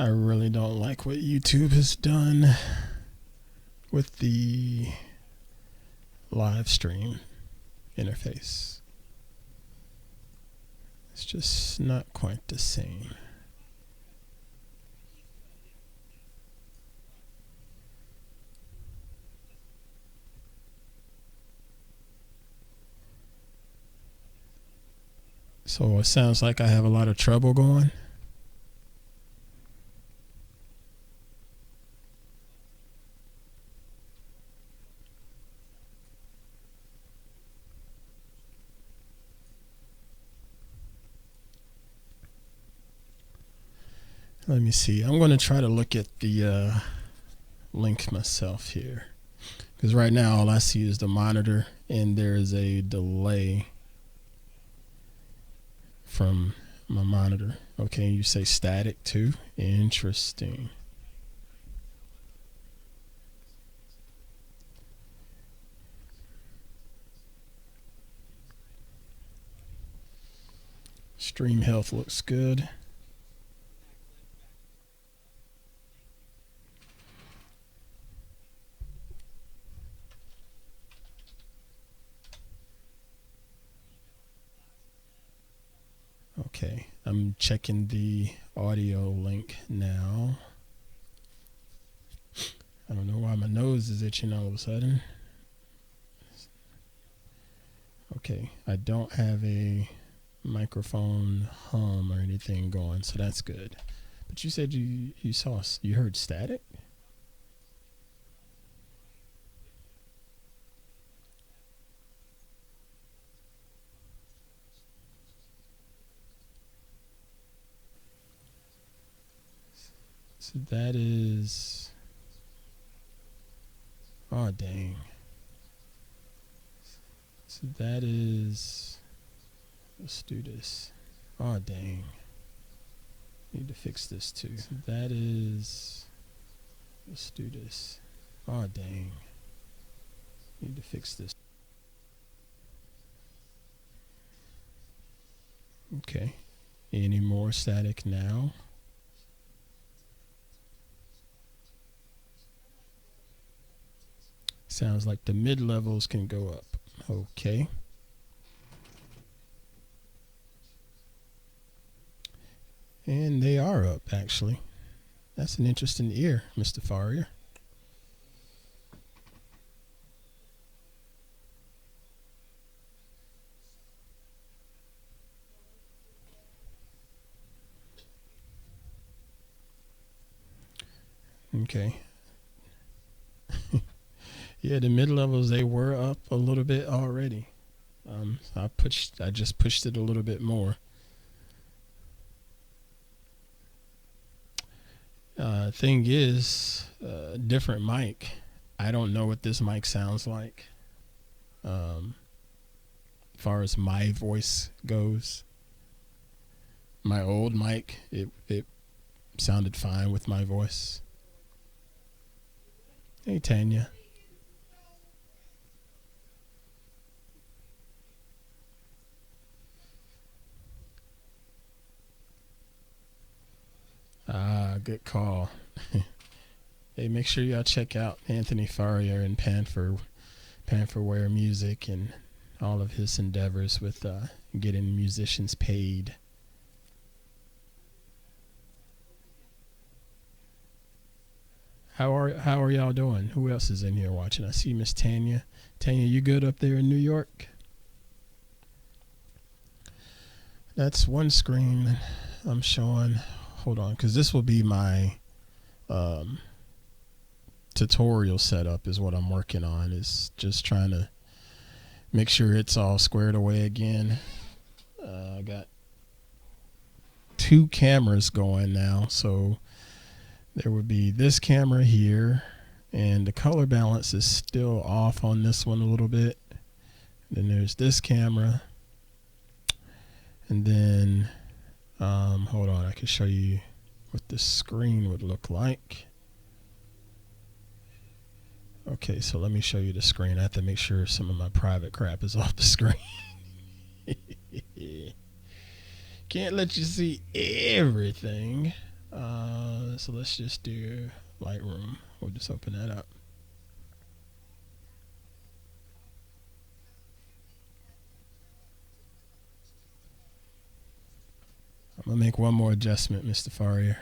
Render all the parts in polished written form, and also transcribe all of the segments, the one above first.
I really don't like what YouTube has done with the live stream interface. It's just not quite the same. So it sounds like I have a lot of trouble going. Let me see. I'm going to try to look at the link myself here. Because right now all I see is the monitor and there's a delay from my monitor. Okay, you say static too? Interesting. Stream health looks good. Okay, I'm checking the audio link now. I don't know why my nose is itching all of a sudden. Okay, I don't have a microphone hum or anything going, so that's good. But you said you heard static? So that is, oh dang. So that is, let's do this. Oh dang. Need to fix this too. So that is, let's do this. Oh dang. Need to fix this. Okay. Any more static now? Sounds like the mid levels can go up. Okay. And they are up, actually. That's an interesting ear, Mr. Farrier. Okay. Yeah, the mid levels, they were up a little bit already. I just pushed it a little bit more. Thing is, different mic. I don't know what this mic sounds like. As far as my voice goes, my old mic, it sounded fine with my voice. Hey, Tanya. Good call. Hey, make sure y'all check out Anthony Farrier and Panferware Music and all of his endeavors with getting musicians paid. How are y'all doing? Who else is in here watching? I see Miss Tanya. Tanya, you good up there in New York? That's one screen I'm showing. Hold on, because this will be my tutorial setup is what I'm working on. Is just trying to make sure it's all squared away again. I got 2 cameras going now, so there would be this camera here, and the color balance is still off on this one a little bit. Then there's this camera, and then hold on, I can show you what the screen would look like. Okay, so let me show you the screen. I have to make sure some of my private crap is off the screen. Can't let you see everything. So let's just do Lightroom. We'll just open that up. I'm gonna make one more adjustment, Mr. Farrier.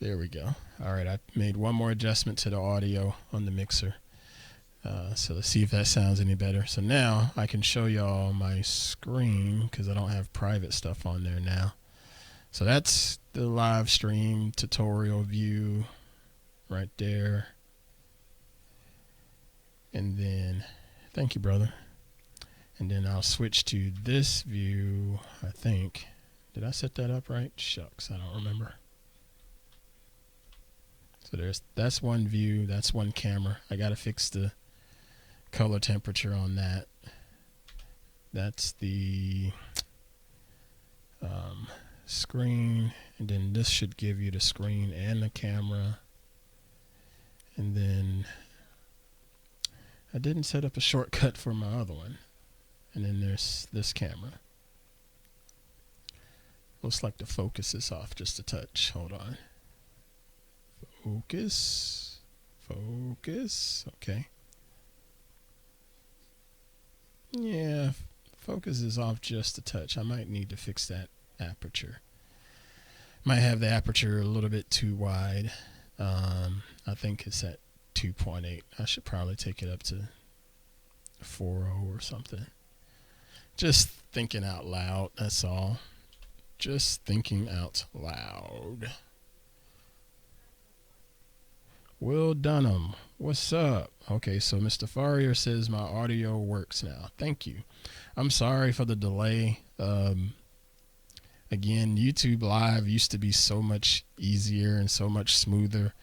There we go. All right, I made one more adjustment to the audio on the mixer. So let's see if that sounds any better. So now I can show y'all my screen because I don't have private stuff on there now. So that's the live stream tutorial view right there. And then, thank you, brother. And then I'll switch to this view, I think. Did I set that up right? Shucks, I don't remember. So that's one view, that's one camera. I gotta fix the color temperature on that. That's the screen, and then this should give you the screen and the camera. And then I didn't set up a shortcut for my other one. And then there's this camera. Looks like the focus is off just a touch. Hold on. Focus. Focus. Okay. Yeah, focus is off just a touch. I might need to fix that aperture. Might have the aperture a little bit too wide. I think it's at 2.8. I should probably take it up to 4.0 or something. Just thinking out loud, that's all. Just thinking out loud. Will Dunham, what's up? Okay, so Mr. Farrier says my audio works now. Thank you. I'm sorry for the delay. Again, YouTube Live used to be so much easier and so much smoother.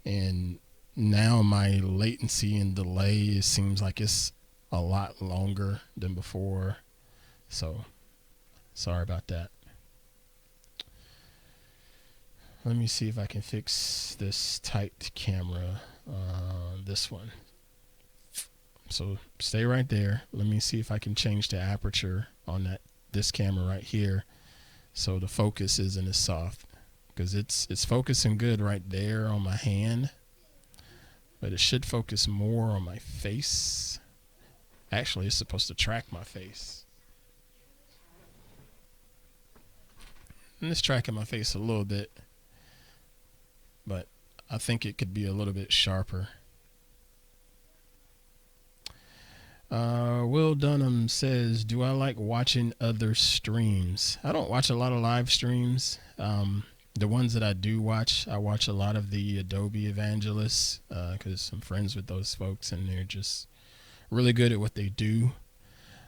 And now my latency and delay seems like it's a lot longer than before. So, sorry about that. Let me see if I can fix this tight camera, this one. So stay right there. Let me see if I can change the aperture on this camera right here, so the focus isn't as soft, because it's focusing good right there on my hand, but it should focus more on my face. Actually, it's supposed to track my face. And it's tracking my face a little bit, but I think it could be a little bit sharper. Will Dunham says, do I like watching other streams? I don't watch a lot of live streams. The ones that I do watch, I watch a lot of the Adobe evangelists, because I'm friends with those folks and they're just really good at what they do.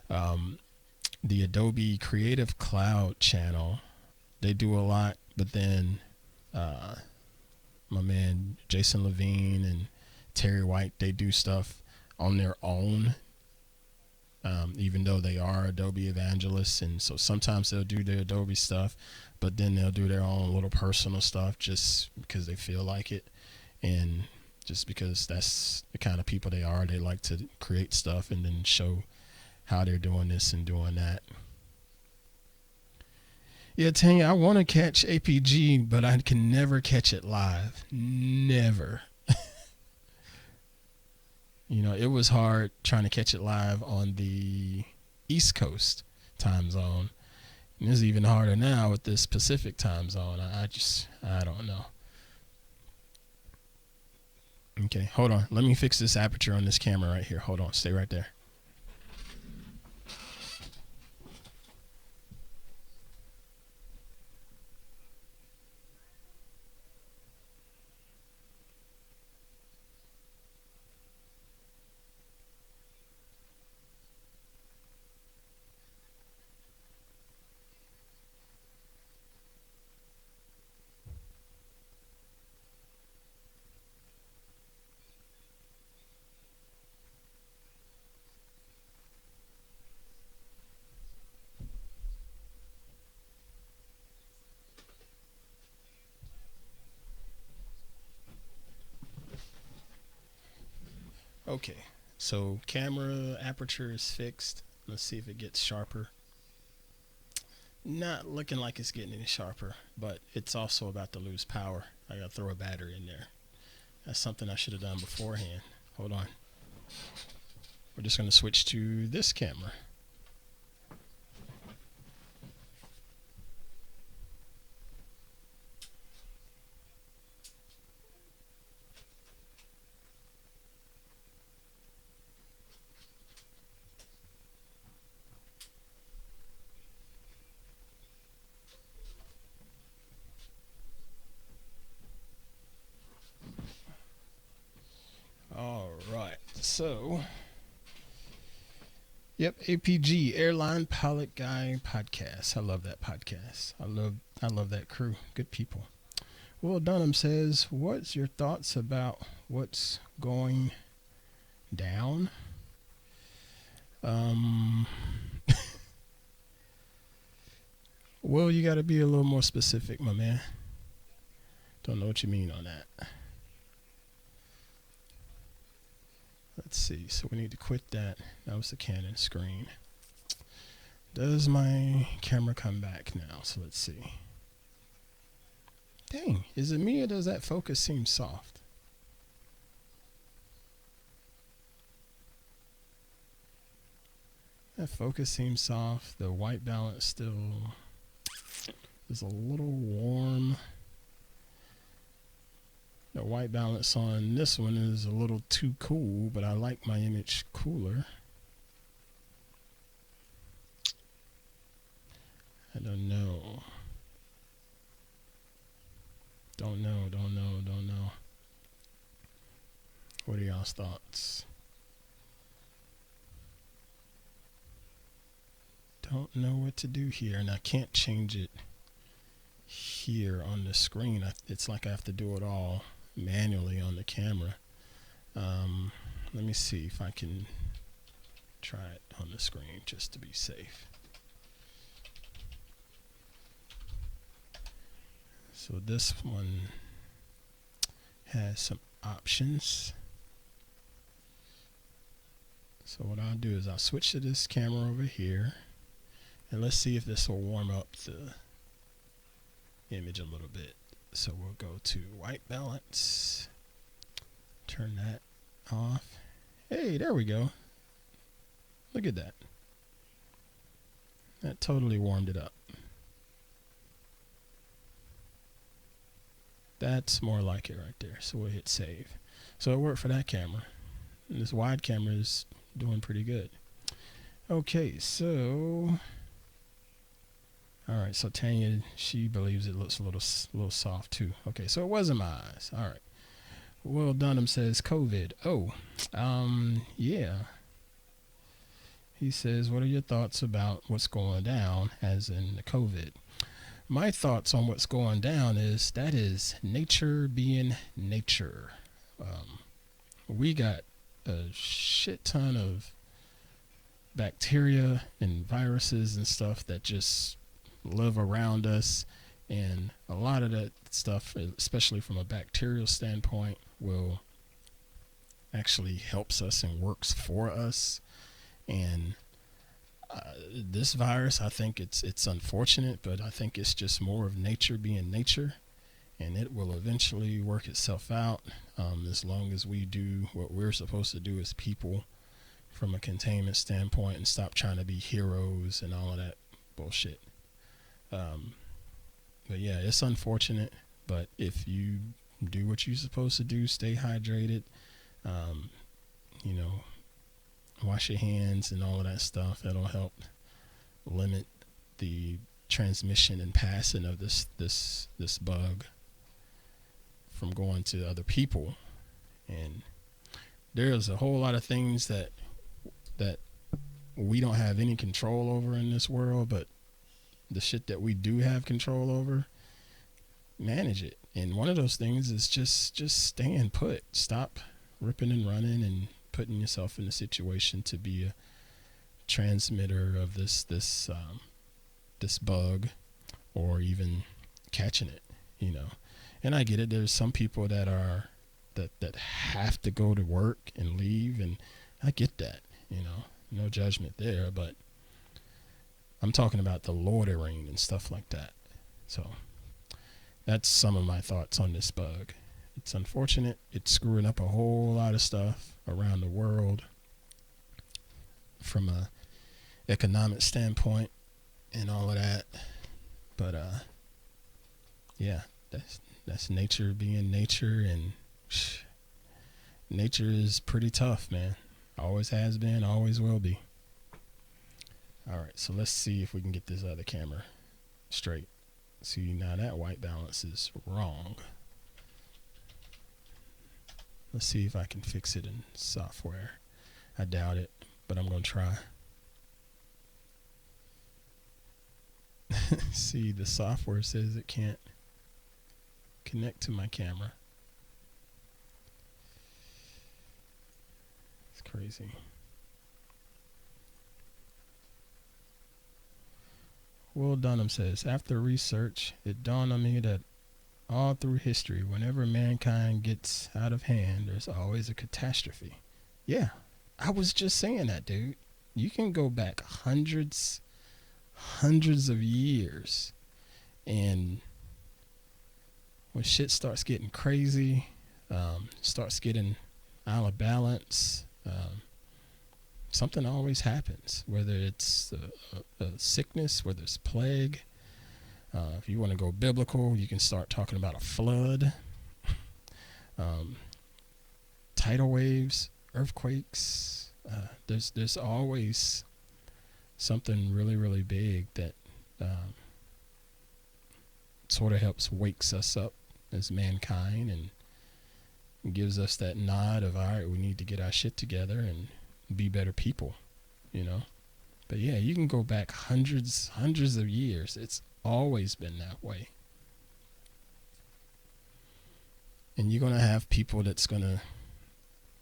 The Adobe Creative Cloud channel, they do a lot, but then my man Jason Levine and Terry White, they do stuff on their own, even though they are Adobe evangelists. And so sometimes they'll do their Adobe stuff, but then they'll do their own little personal stuff just because they feel like it, and just because that's the kind of people they are. They like to create stuff and then show how they're doing this and doing that. Yeah, Tanya, I want to catch APG, but I can never catch it live. Never. You know, it was hard trying to catch it live on the East Coast time zone. And it's even harder now with this Pacific time zone. I don't know. Okay, hold on. Let me fix this aperture on this camera right here. Hold on. Stay right there. Okay, so camera aperture is fixed. Let's see if it gets sharper. Not looking like it's getting any sharper, but it's also about to lose power. I gotta throw a battery in there. That's something I should have done beforehand. Hold on. We're just gonna switch to this camera. All right. So, yep, APG Airline Pilot Guy podcast. I love that podcast. I love that crew. Good people. Will Dunham says, "What's your thoughts about what's going down?" Um, well, you got to be a little more specific, my man. Don't know what you mean on that. Let's see. So we need to quit that. That was the Canon screen. Does my camera come back now? So let's see. Dang, is it me or does that focus seem soft? That focus seems soft. The white balance still is a little warm. The white balance on this one is a little too cool, but I like my image cooler. I don't know. Don't know. What are y'all's thoughts? Don't know what to do here, and I can't change it here on the screen. It's like I have to do it all manually on the camera. Let me see if I can try it on the screen just to be safe. So this one has some options. So what I'll do is I'll switch to this camera over here, and let's see if this will warm up the image a little bit. So we'll go to white balance, turn that off. Hey, there we go. Look at that. That totally warmed it up. That's more like it right there. So we'll hit save. So it worked for that camera. And this wide camera is doing pretty good. Okay, so all right, so Tanya, she believes it looks a little soft too. Okay, so it wasn't my eyes. All right. Will Dunham says COVID. Oh, yeah. He says, what are your thoughts about what's going down, as in the COVID? My thoughts on what's going down is that is nature being nature. We got a shit ton of bacteria and viruses and stuff that just live around us, and a lot of that stuff, especially from a bacterial standpoint, will actually helps us and works for us. And this virus, I think it's unfortunate, but I think it's just more of nature being nature, and it will eventually work itself out, as long as we do what we're supposed to do as people from a containment standpoint and stop trying to be heroes and all of that bullshit. But yeah, it's unfortunate, but if you do what you're supposed to do, stay hydrated, you know, wash your hands and all of that stuff, that'll help limit the transmission and passing of this bug from going to other people. And there's a whole lot of things that we don't have any control over in this world, but the shit that we do have control over, manage it. And one of those things is just staying put. Stop ripping and running and putting yourself in a situation to be a transmitter of this bug, or even catching it, you know. And I get it. There's some people that have to go to work and leave, and I get that, you know, no judgment there. But I'm talking about the loitering and stuff like that. So that's some of my thoughts on this bug. It's unfortunate. It's screwing up a whole lot of stuff around the world from a economic standpoint and all of that. But yeah, that's nature being nature, and nature is pretty tough, man. Always has been, always will be. All right, so let's see if we can get this other camera straight. See, now that white balance is wrong. Let's see if I can fix it in software. I doubt it, but I'm going to try. See, the software says it can't connect to my camera. It's crazy. Will Dunham says, after research, it dawned on me that all through history, whenever mankind gets out of hand, there's always a catastrophe. Yeah, I was just saying that, dude. You can go back hundreds of years, and when shit starts getting crazy, starts getting out of balance, something always happens, whether it's a sickness, whether it's plague. If you want to go biblical, you can start talking about a flood, tidal waves, earthquakes. There's always something really, really big that sort of helps wakes us up as mankind and gives us that nod of, all right, we need to get our shit together and be better people, you know. But yeah, you can go back hundreds of years. It's always been that way. And you're going to have people that's going to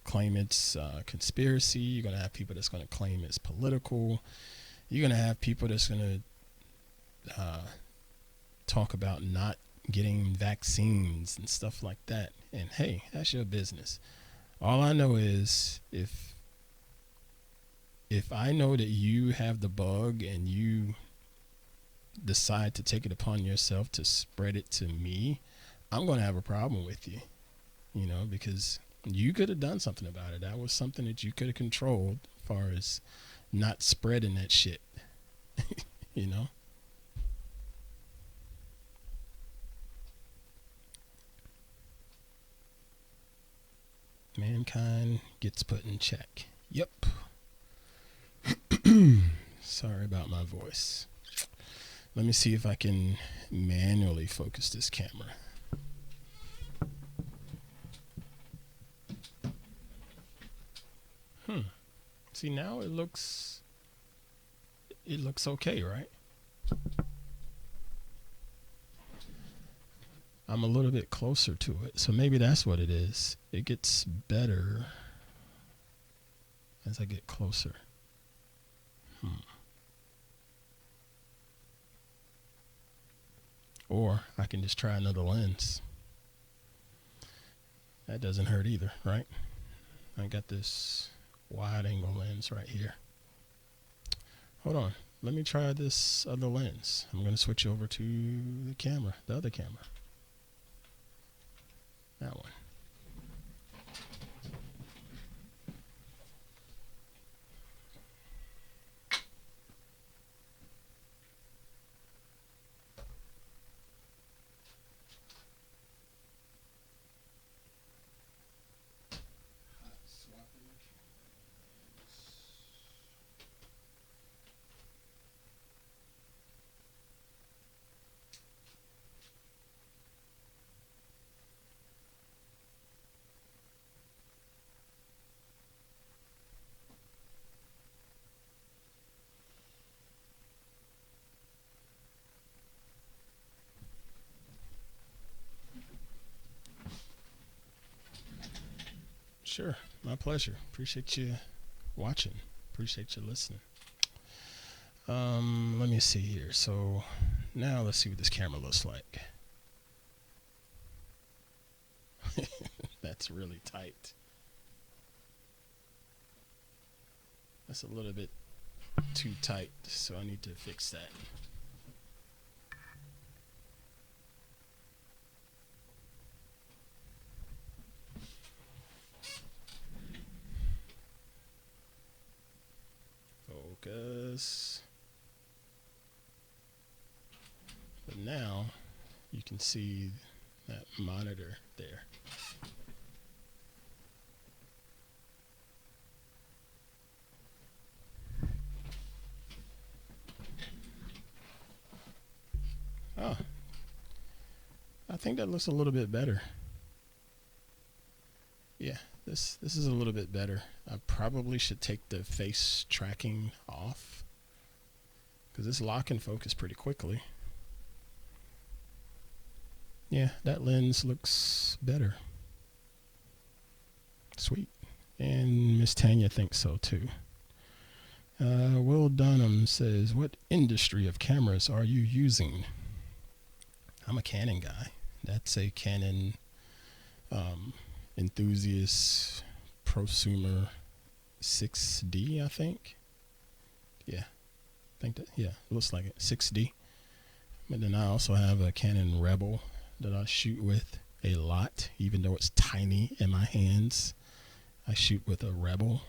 claim it's conspiracy. You're going to have people that's going to claim it's political. You're going to have people that's going to talk about not getting vaccines and stuff like that. And hey, that's your business. All I know is if I know that you have the bug and you decide to take it upon yourself to spread it to me, I'm going to have a problem with you, you know, because you could have done something about it. That was something that you could have controlled as far as not spreading that shit, you know. Mankind gets put in check. Yep. Sorry about my voice. Let me see if I can manually focus this camera. See, now it looks okay, right? I'm a little bit closer to it, so maybe that's what it is. It gets better as I get closer. Or I can just try another lens. That doesn't hurt either, right? I got this wide angle lens right here. Hold on. Let me try this other lens. I'm going to switch over to the camera, the other camera. That one. Sure, my pleasure. Appreciate you watching. Appreciate you listening. Let me see here. So now let's see what this camera looks like. That's really tight. That's a little bit too tight, so I need to fix that. Focus. But now you can see that monitor there. Oh, I think that looks a little bit better. Yeah, this is a little bit better. I probably should take the face tracking off because it's lock and focus pretty quickly. Yeah, that lens looks better. Sweet. And Miss Tanya thinks so too. Will Dunham says, what industry of cameras are you using? I'm a Canon guy. That's a Canon enthusiast prosumer 6D, I think. Yeah, I think that, yeah, it looks like it, 6D. But then I also have a Canon Rebel that I shoot with a lot, even though it's tiny in my hands. I shoot with a Rebel.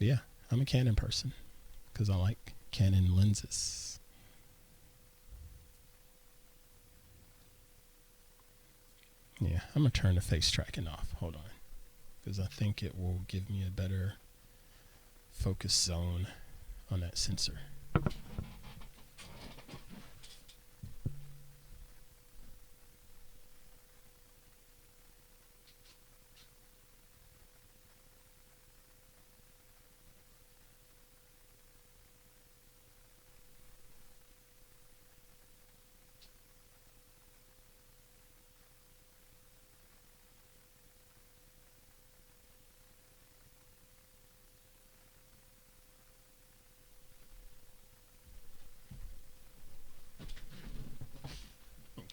Yeah, I'm a Canon person because I like Canon lenses. Yeah, I'm going to turn the face tracking off. Hold on. Because I think it will give me a better focus zone on that sensor.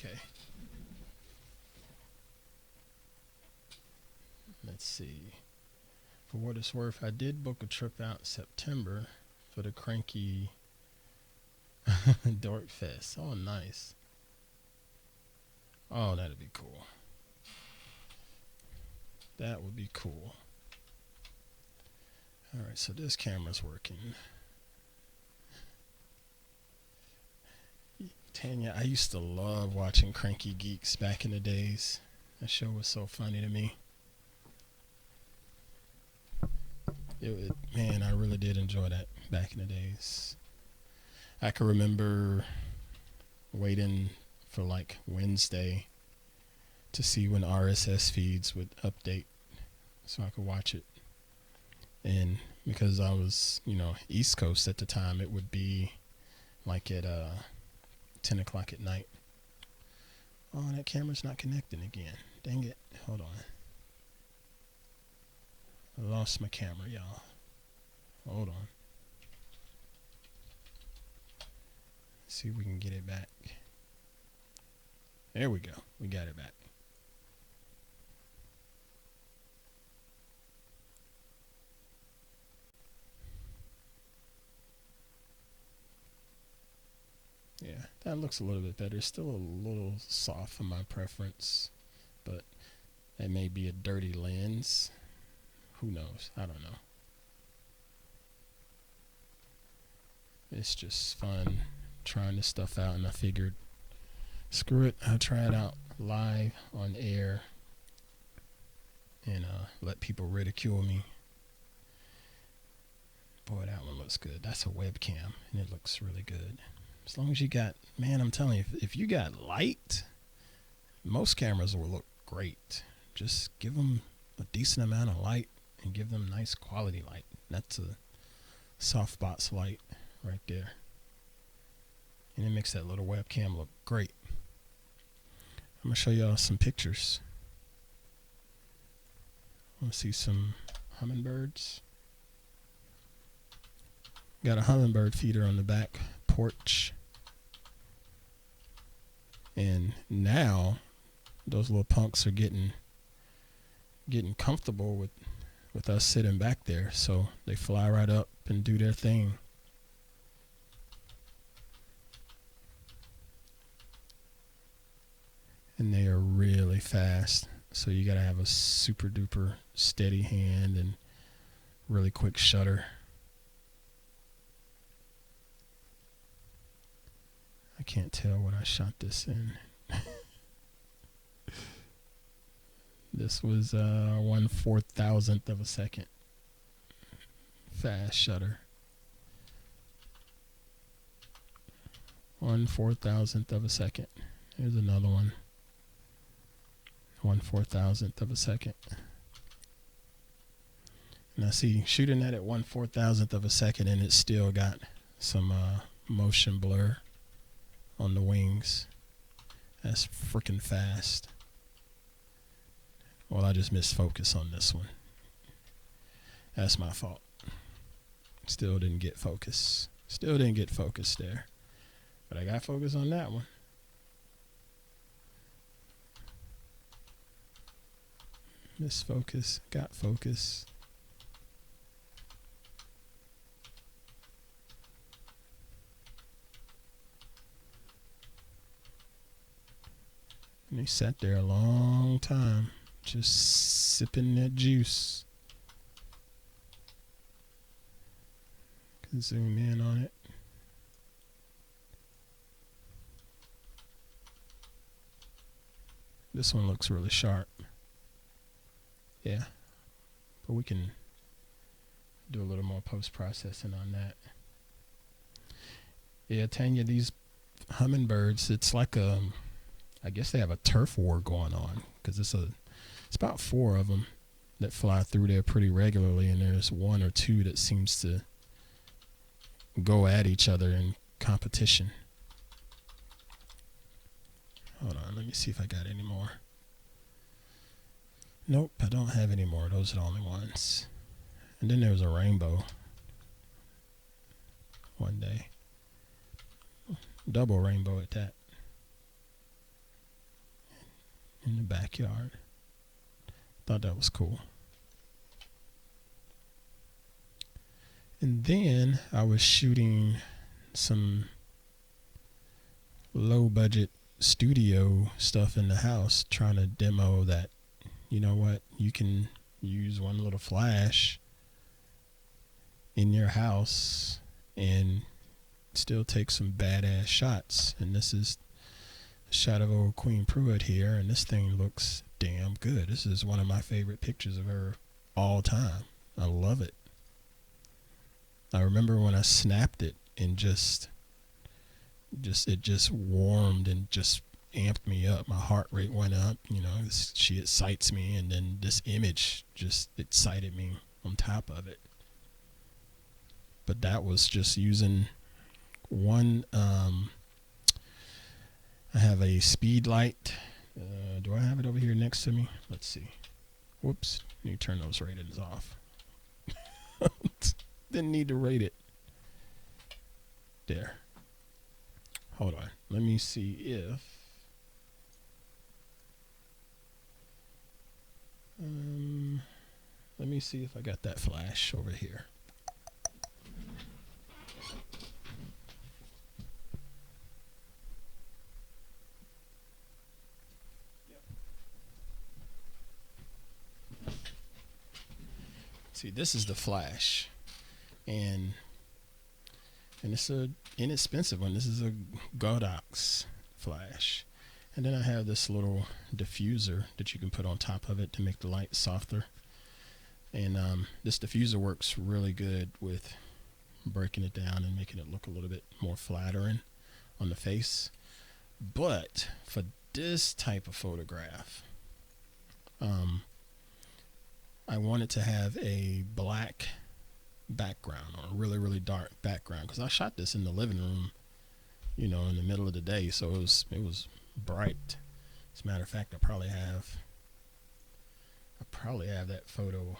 Okay. Let's see. For what it's worth, I did book a trip out September for the Cranky Dork Fest. Oh, nice. Oh, that'd be cool. That would be cool. All right, so this camera's working. Tanya, I used to love watching Cranky Geeks back in the days. That show was so funny to me. Man, I really did enjoy that back in the days. I can remember waiting for like Wednesday to see when RSS feeds would update so I could watch it. And because I was, East Coast at the time, it would be like at 10 o'clock at night. Oh, that camera's not connecting again. Dang it. Hold on. I lost my camera, y'all. Hold on. Let's see if we can get it back. There we go. We got it back. Yeah, that looks a little bit better. It's still a little soft for my preference, but that may be a dirty lens. Who knows? I don't know. It's just fun trying this stuff out, and I figured, screw it, I'll try it out live on air and let people ridicule me. Boy, that one looks good. That's a webcam, and it looks really good. As long as you got, man, I'm telling you, if you got light, most cameras will look great. Just give them a decent amount of light and give them nice quality light. That's a softbox light right there. And it makes that little webcam look great. I'm going to show y'all some pictures. I want to see some hummingbirds. Got a hummingbird feeder on the back porch. And now those little punks are getting comfortable with with us sitting back there. So they fly right up and do their thing. And they are really fast. So you got to have a super duper steady hand and really quick shutter. I can't tell what I shot this in. This was 1/4000th of a second. Fast shutter. 1/4000th of a second. Here's another one. 1/4000th of a second. Now see, shooting that at 1/4000th of a second, and it still got some motion blur on the wings. That's freaking fast. Well, I just missed focus on this one. That's my fault. Still didn't get focus. Still didn't get focus there. But I got focus on that one. Missed focus. Got focus. And he sat there a long time, just sipping that juice. Can zoom in on it. This one looks really sharp. Yeah, but we can do a little more post-processing on that. Yeah, Tanya, these hummingbirds, it's like I guess they have a turf war going on, because it's about 4 of them that fly through there pretty regularly, and there's 1 or 2 that seems to go at each other in competition. Hold on, let me see if I got any more. Nope, I don't have any more. Those are the only ones. And then there was a rainbow one day. Double rainbow at that. In the backyard. Thought that was cool. And then I was shooting some low budget studio stuff in the house, trying to demo that, you know what, you can use one little flash in your house and still take some badass shots. And this is a shot of old Queen Pruitt here, and this thing looks damn good. This is one of my favorite pictures of her all time. I love it. I remember when I snapped it and it just warmed and just amped me up. My heart rate went up, you know. She excites me, and then this image just excited me on top of it. But that was just using one. I have a speed light. Do I have it over here next to me? Let's see. Whoops, you turn those ratings off. Didn't need to rate it. There. Hold on. Let me see if let me see if I got that flash over here. See, this is the flash, and it's an inexpensive one. This is a Godox flash. And then I have this little diffuser that you can put on top of it to make the light softer. And this diffuser works really good with breaking it down and making it look a little bit more flattering on the face. But for this type of photograph, I wanted to have a black background, or a really, really dark background, because I shot this in the living room, you know, in the middle of the day, so it was bright. As a matter of fact, I probably have that photo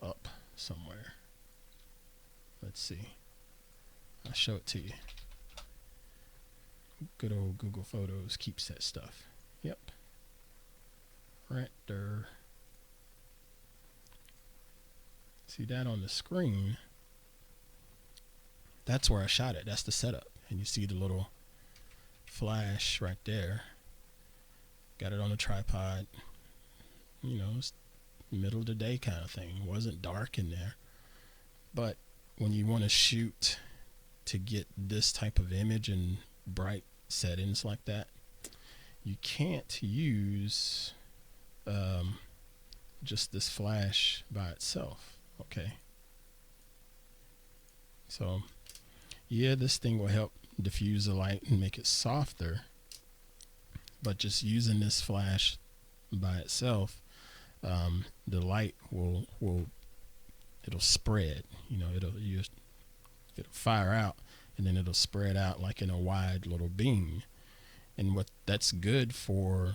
up somewhere. Let's see. I'll show it to you. Good old Google Photos keeps that stuff. Yep. Right there. See that on the screen? That's where I shot it. That's the setup. And you see the little flash right there. Got it on a tripod. You know, it's middle of the day kind of thing. It wasn't dark in there. But when you want to shoot to get this type of image in bright settings like that, you can't use just this flash by itself. Okay. So yeah, this thing will help diffuse the light and make it softer, but just using this flash by itself, the light will it'll spread. You know, it'll fire out, and then it'll spread out like in a wide little beam. And what that's good for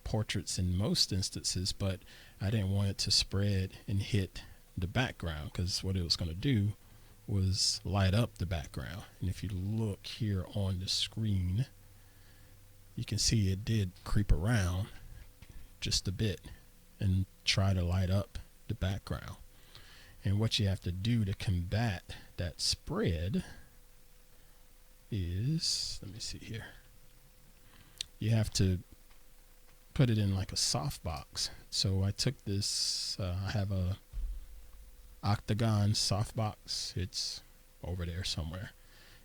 portraits in most instances, but I didn't want it to spread and hit the background, because what it was going to do was light up the background. And if you look here on the screen, you can see it did creep around just a bit and try to light up the background. And what you have to do to combat that spread is, let me see here, you have to put it in like a softbox. So I took this, I have a octagon softbox. It's over there somewhere.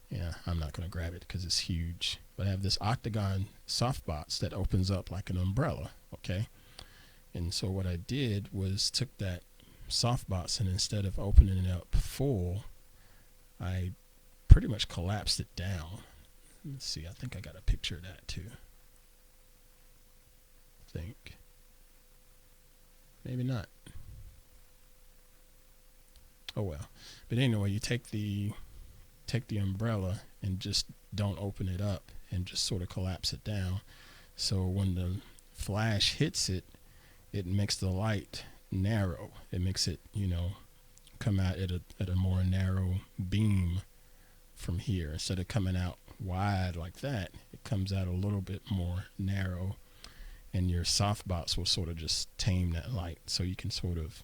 Yeah, I'm not going to grab it because it's huge. But I have this octagon softbox that opens up like an umbrella, okay? And so what I did was took that softbox, and instead of opening it up full, I pretty much collapsed it down. Let's see, I think I got a picture of that too. I think. Maybe not. Oh well. But anyway, you take the umbrella and just don't open it up and just sort of collapse it down. So when the flash hits it, it makes the light narrow. It makes it, you know, come out at a more narrow beam from here. Instead of coming out wide like that, it comes out a little bit more narrow, and your softbox will sort of just tame that light, so you can sort of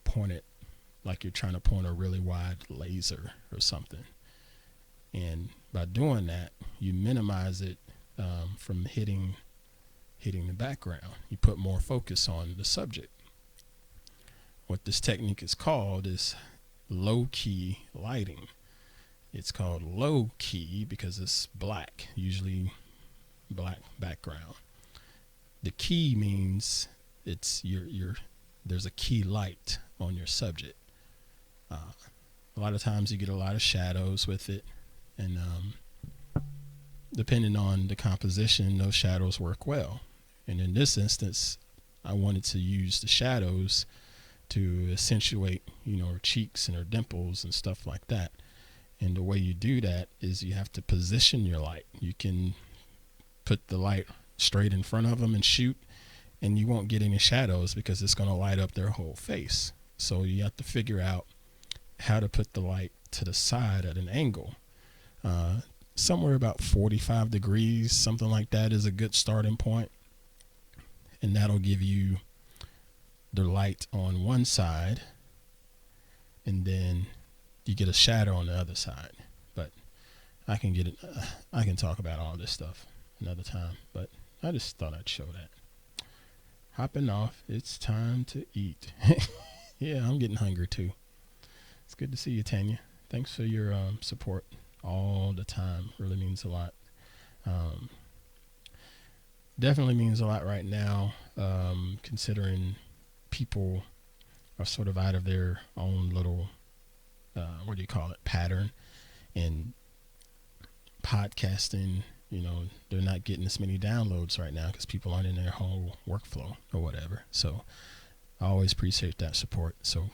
point it like you're trying to point a really wide laser or something. And by doing that, you minimize it from hitting the background. You put more focus on the subject. What this technique is called is low-key lighting. It's called low-key because it's black, usually black background. The key means it's there's a key light on your subject. A lot of times you get a lot of shadows with it, and depending on the composition, those shadows work well. And in this instance, I wanted to use the shadows to accentuate, you know, her cheeks and her dimples and stuff like that. And the way you do that is you have to position your light. You can put the light straight in front of them and shoot, and you won't get any shadows because it's going to light up their whole face. So you have to figure out how to put the light to the side at an angle. Somewhere about 45 degrees, something like that, is a good starting point. And that'll give you the light on one side, and then you get a shadow on the other side. But I can talk about all this stuff another time, but I just thought I'd show that. Hopping off, it's time to eat. Yeah, I'm getting hungry too. It's good to see you, Tanya. Thanks for your support all the time. Really means a lot. Definitely means a lot right now, considering people are sort of out of their own little, what do you call it, pattern. And podcasting, you know, they're not getting as many downloads right now because people aren't in their whole workflow or whatever. So I always appreciate that support. So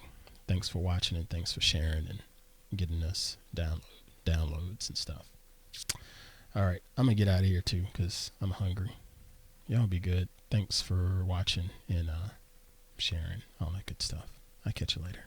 thanks for watching, and thanks for sharing and getting us downloads and stuff. All right, I'm going to get out of here too because I'm hungry. Y'all be good. Thanks for watching and sharing all that good stuff. I'll catch you later.